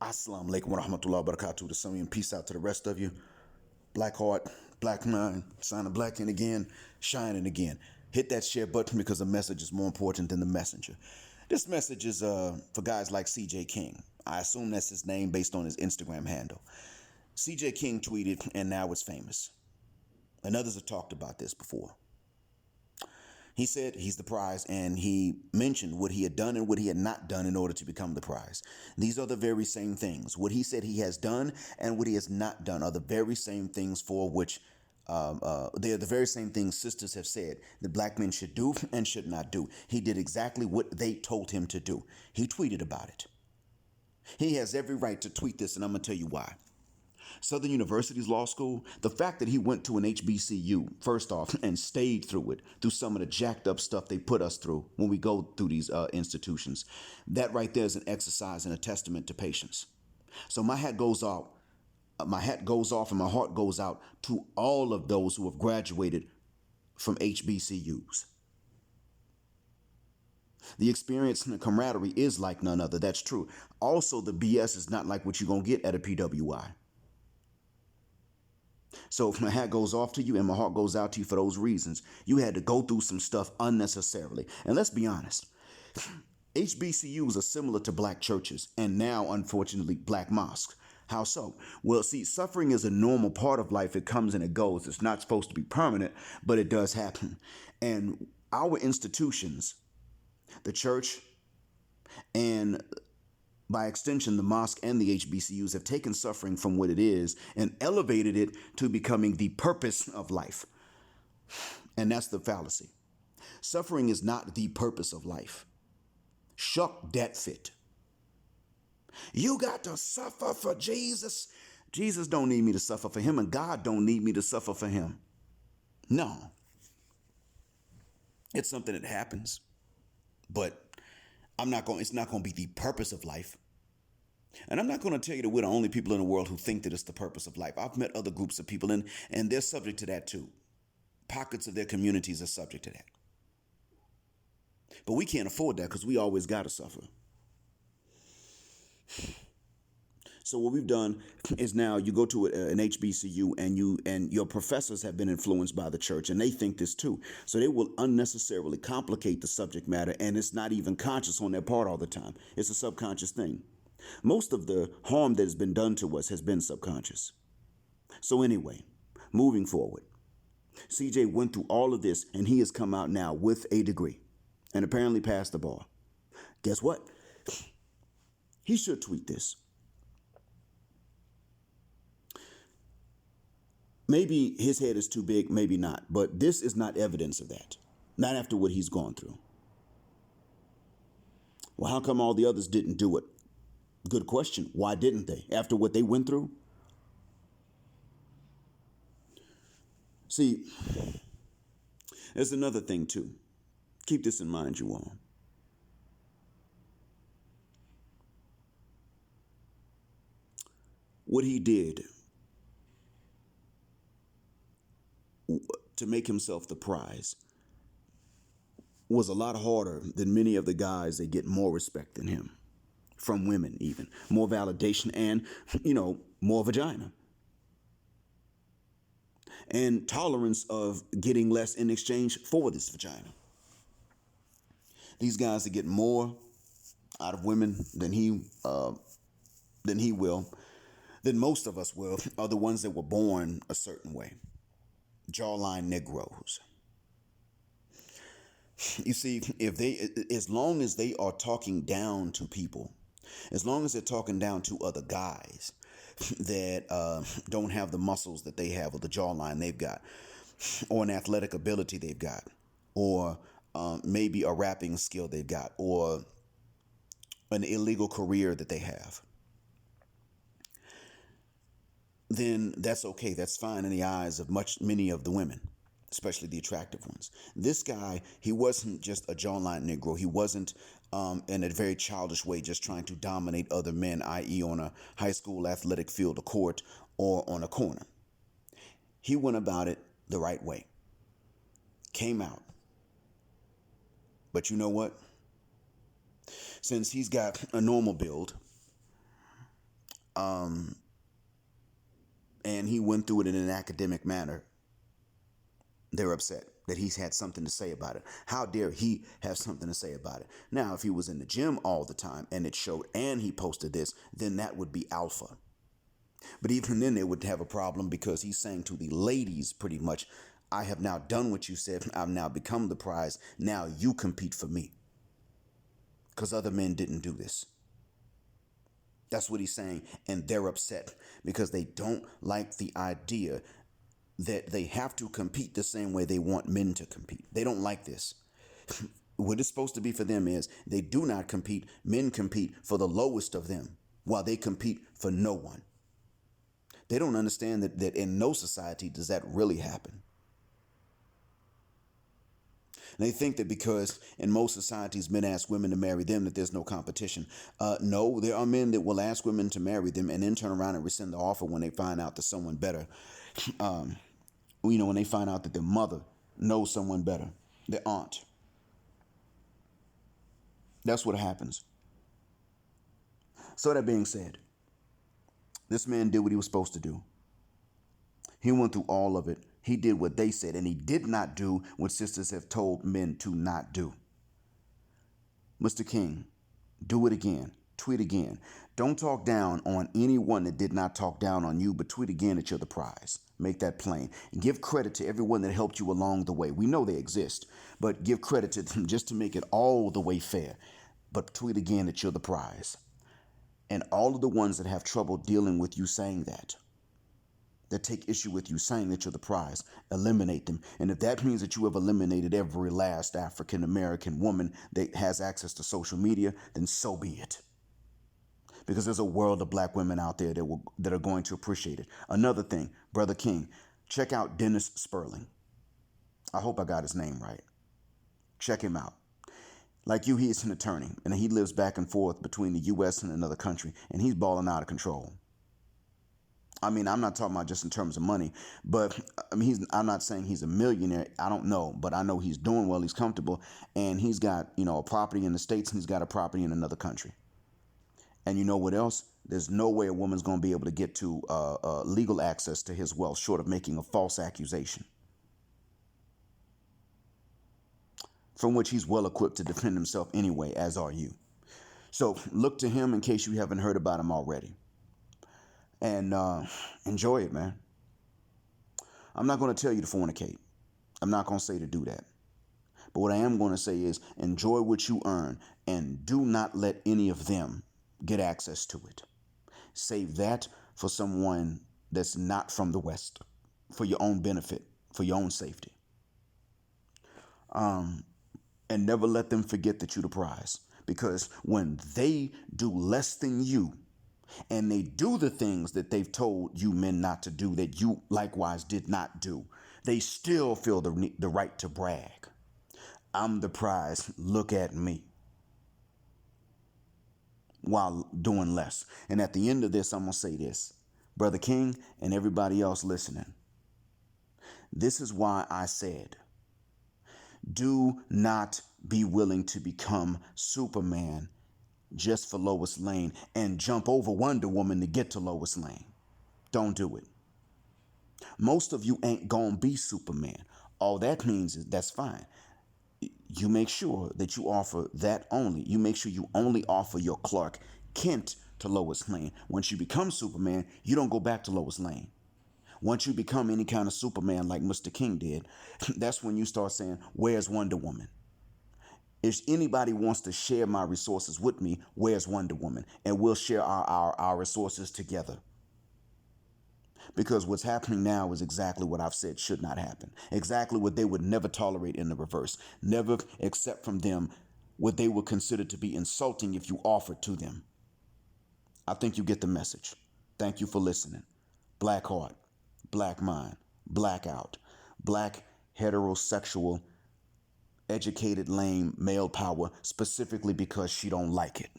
Assalamu alaikum wa rahmatullahi wa barakatuh to some of you, and peace out to the rest of you. Black heart, black mind, sign of black and again, shining again. Hit that share button because the message is more important than the messenger. This message is for guys like CJ King. I assume that's his name based on his Instagram handle. CJ King tweeted, and now it's famous. And others have talked about this before. He said he's the prize, and he mentioned what he had done and what he had not done in order to become the prize. These are the very same things. What he said he has done and what he has not done are the very same things for which they are the very same things sisters have said that black men should do and should not do. He did exactly what they told him to do. He tweeted about it. He has every right to tweet this, and I'm going to tell you why. Southern University's law school, the fact that he went to an HBCU, first off, and stayed through it, through some of the jacked up stuff they put us through when we go through these institutions, that right there is an exercise and a testament to patience. So my hat goes off and my heart goes out to all of those who have graduated from HBCUs. The experience and the camaraderie is like none other. That's true. Also, the BS is not like what you're going to get at a PWI. So my hat goes off to you and my heart goes out to you for those reasons. You had to go through some stuff unnecessarily. And let's be honest, HBCUs are similar to black churches and now, unfortunately, black mosques. How so? Well, see, suffering is a normal part of life. It comes and it goes. It's not supposed to be permanent, but it does happen. And our institutions, the church and by extension, the mosque and the HBCUs have taken suffering from what it is and elevated it to becoming the purpose of life. And that's the fallacy. Suffering is not the purpose of life. Shuck that fit. You got to suffer for Jesus. Jesus don't need me to suffer for him, and God don't need me to suffer for him. No. It's something that happens, but it's not going to be the purpose of life. And I'm not going to tell you that we're the only people in the world who think that it's the purpose of life. I've met other groups of people and they're subject to that too. Pockets of their communities are subject to that. But we can't afford that because we always got to suffer. So what we've done is now you go to an HBCU and your professors have been influenced by the church and they think this too. So they will unnecessarily complicate the subject matter, and it's not even conscious on their part all the time. It's a subconscious thing. Most of the harm that has been done to us has been subconscious. So anyway, moving forward, CJ went through all of this and he has come out now with a degree and apparently passed the bar. Guess what? He should tweet this. Maybe his head is too big, maybe not, but this is not evidence of that. Not after what he's gone through. Well, how come all the others didn't do it? Good question. Why didn't they? After what they went through? See, there's another thing too. Keep this in mind, you all. What he did to make himself the prize was a lot harder than many of the guys that get more respect than him. From women even. More validation and, more vagina. And tolerance of getting less in exchange for this vagina. These guys that get more out of women than he will, than most of us will, are the ones that were born a certain way. Jawline Negroes. You see, as long as they are talking down to people, as long as they're talking down to other guys that don't have the muscles that they have or the jawline they've got, or an athletic ability they've got, or maybe a rapping skill they've got, or an illegal career that they have, then that's okay. That's fine in the eyes of many of the women, especially the attractive ones. This guy, he wasn't just a jawline Negro. He wasn't in a very childish way just trying to dominate other men, i.e. on a high school athletic field, a court, or on a corner. He went about it the right way. Came out. But you know what? Since he's got a normal build, and he went through it in an academic manner, they're upset that he's had something to say about it. How dare he have something to say about it? Now, if he was in the gym all the time and it showed and he posted this, then that would be alpha. But even then, they would have a problem because he's saying to the ladies pretty much, I have now done what you said. I've now become the prize. Now you compete for me. Because other men didn't do this. That's what he's saying. And they're upset because they don't like the idea that they have to compete the same way they want men to compete. They don't like this. What it's supposed to be for them is they do not compete. Men compete for the lowest of them while they compete for no one. They don't understand that in no society does that really happen. And they think that because in most societies men ask women to marry them that there's no competition. No, there are men that will ask women to marry them and then turn around and rescind the offer when they find out that someone better, when they find out that their mother knows someone better, their aunt. That's what happens. So that being said, this man did what he was supposed to do. He went through all of it. He did what they said, and he did not do what sisters have told men to not do. Mr. King, do it again. Tweet again. Don't talk down on anyone that did not talk down on you, but tweet again that you're the prize. Make that plain. And give credit to everyone that helped you along the way. We know they exist, but give credit to them just to make it all the way fair. But tweet again that you're the prize. And all of the ones that have trouble dealing with you saying that take issue with you saying that you're the prize, eliminate them. And if that means that you have eliminated every last African American woman that has access to social media, then so be it. Because there's a world of black women out there that are going to appreciate it. Another thing, Brother King, check out Dennis Sperling. I hope I got his name right. Check him out. Like you, he is an attorney, and he lives back and forth between the U.S. and another country, and he's balling out of control. I mean, I'm not talking about just in terms of money, but I'm not saying he's a millionaire. I don't know, but I know he's doing well. He's comfortable, and he's got, a property in the States, and he's got a property in another country. And you know what else? There's no way a woman's going to be able to get to legal access to his wealth short of making a false accusation, from which he's well equipped to defend himself anyway, as are you. So look to him in case you haven't heard about him already. And enjoy it, man. I'm not going to tell you to fornicate. I'm not going to say to do that. But what I am going to say is enjoy what you earn and do not let any of them get access to it. Save that for someone that's not from the West, for your own benefit, for your own safety. And never let them forget that you're the prize. Because when they do less than you, and they do the things that they've told you men not to do, that you likewise did not do, they still feel the right to brag. I'm the prize. Look at me. While doing less. And at the end of this, I'm going to say this. Brother King and everybody else listening. This is why I said, do not be willing to become Superman just for Lois Lane and jump over Wonder Woman to get to Lois Lane. Don't do it. Most of you ain't gonna be Superman. All that means is that's fine. You make sure that you offer that only. You make sure you only offer your Clark Kent to Lois Lane. Once you become Superman, you don't go back to Lois Lane. Once you become any kind of Superman like Mr. King did, that's when you start saying, where's Wonder Woman? If anybody wants to share my resources with me, where's Wonder Woman? And we'll share our resources together. Because what's happening now is exactly what I've said should not happen. Exactly what they would never tolerate in the reverse. Never accept from them what they would consider to be insulting if you offered to them. I think you get the message. Thank you for listening. Black heart, black mind, blackout, black heterosexual educated lame male power, specifically because she don't like it.